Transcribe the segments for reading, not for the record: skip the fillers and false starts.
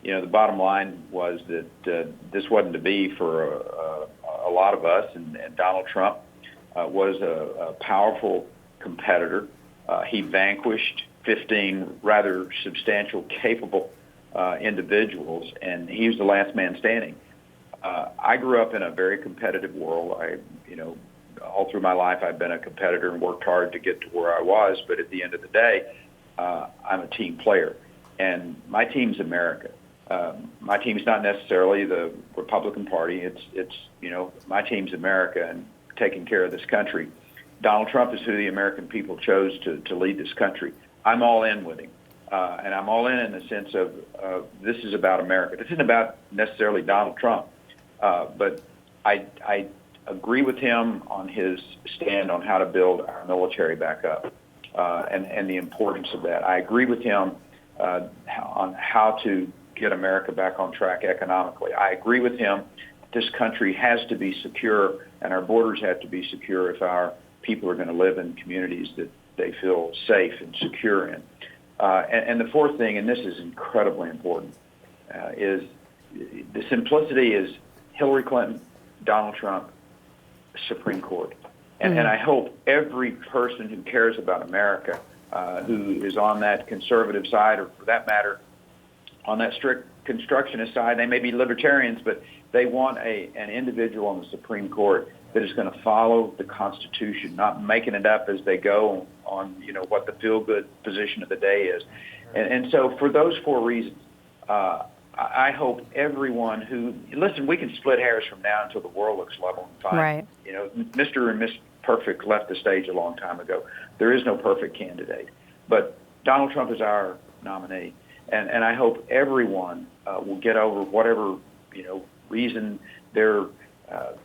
the bottom line was that this wasn't to be for a lot of us, and Donald Trump was a powerful competitor. He vanquished 15 rather substantial, capable individuals, and he was the last man standing. I grew up in a very competitive world. All through my life, I've been a competitor and worked hard to get to where I was. But at the end of the day, I'm a team player, and my team's America. My team's not necessarily the Republican Party. It's my team's America and taking care of this country. Donald Trump is who the American people chose to lead this country. I'm all in with him, and I'm all in the sense of this is about America. This isn't about necessarily Donald Trump, but I agree with him on his stand on how to build our military back up and the importance of that. I agree with him on how to get America back on track economically. I agree with him that this country has to be secure and our borders have to be secure if our people are going to live in communities that they feel safe and secure in. And the fourth thing, and this is incredibly important, is the simplicity is Hillary Clinton, Donald Trump, Supreme Court. And I hope every person who cares about America, who is on that conservative side, or for that matter, on that strict constructionist side, they may be libertarians, but they want an individual on the Supreme Court that is going to follow the Constitution, not making it up as they go on, what the feel-good position of the day is. And so for those four reasons, I hope everyone listen, we can split hairs from now until the world looks level and fine. Right. Mr. and Miss Perfect left the stage a long time ago. There is no perfect candidate. But Donald Trump is our nominee. And I hope everyone will get over whatever, reason they're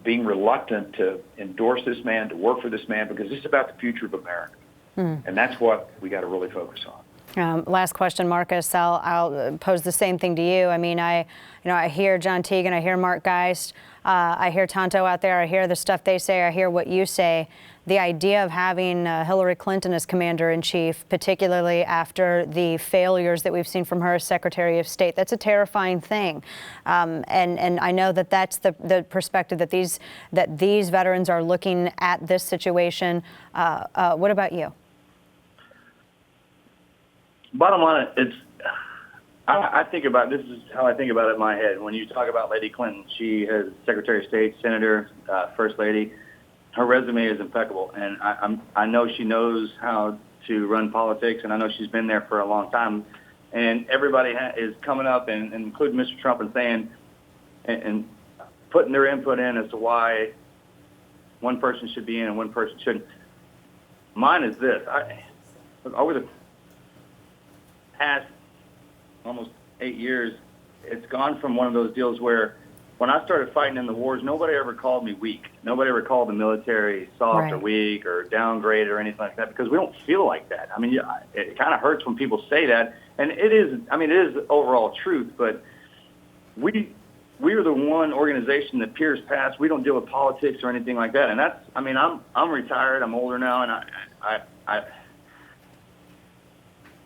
being reluctant to endorse this man, to work for this man, because this is about the future of America. And that's what we got to really focus on. Last question, Marcus. I'll pose the same thing to you. I mean, I hear John Teagan, I hear Mark Geist, I hear Tonto out there, I hear the stuff they say, I hear what you say. The idea of having Hillary Clinton as commander-in-chief, particularly after the failures that we've seen from her as Secretary of State, that's a terrifying thing. And I know that that's the perspective that these veterans are looking at this situation. What about you? Bottom line, I think about, this is how I think about it in my head. When you talk about Lady Clinton, she is Secretary of State, Senator, First Lady. Her resume is impeccable, and I know she knows how to run politics, and I know she's been there for a long time. And everybody is coming up, and including Mr. Trump, and saying and putting their input in as to why one person should be in and one person shouldn't. Mine is this. Over the past almost 8 years, it's gone from one of those deals where when I started fighting in the wars, nobody ever called me weak. Nobody ever called the military soft or weak or downgraded or anything like that, because we don't feel like that. I mean, it kind of hurts when people say that, and it is overall truth, but we are the one organization that peers past. We don't deal with politics or anything like that, and that's, I'm retired, I'm older now, and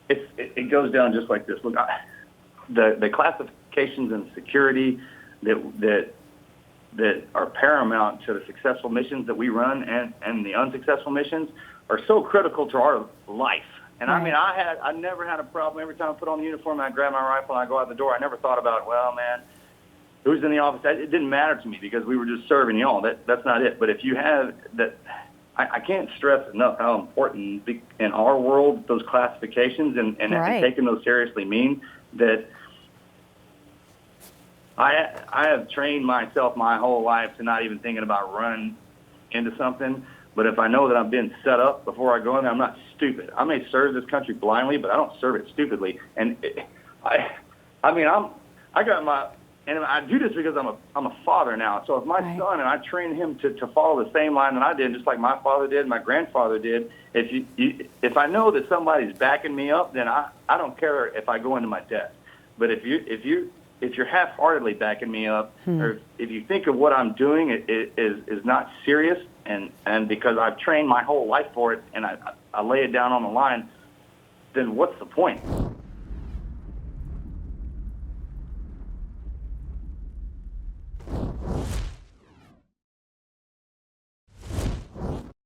it goes down just like this. Look, the classifications and security that are paramount to the successful missions that we run and the unsuccessful missions are so critical to our life. And I never had a problem. Every time I put on the uniform and I grab my rifle and I go out the door, I never thought about, well, man, who's in the office? It didn't matter to me because we were just serving y'all. That's not it. But if you have that, I can't stress enough how important in our world those classifications and taking those seriously mean that I have trained myself my whole life to not even thinking about running into something. But if I know that I'm being set up before I go in there, I'm not stupid. I may serve this country blindly, but I don't serve it stupidly. And I do this because I'm a father now. So if my son, and I train him to follow the same line that I did, just like my father did, my grandfather did. If I know that somebody's backing me up, then I don't care if I go into my death. But if you're half-heartedly backing me up, or if you think of what I'm doing is not serious, and because I've trained my whole life for it, and I lay it down on the line, then what's the point?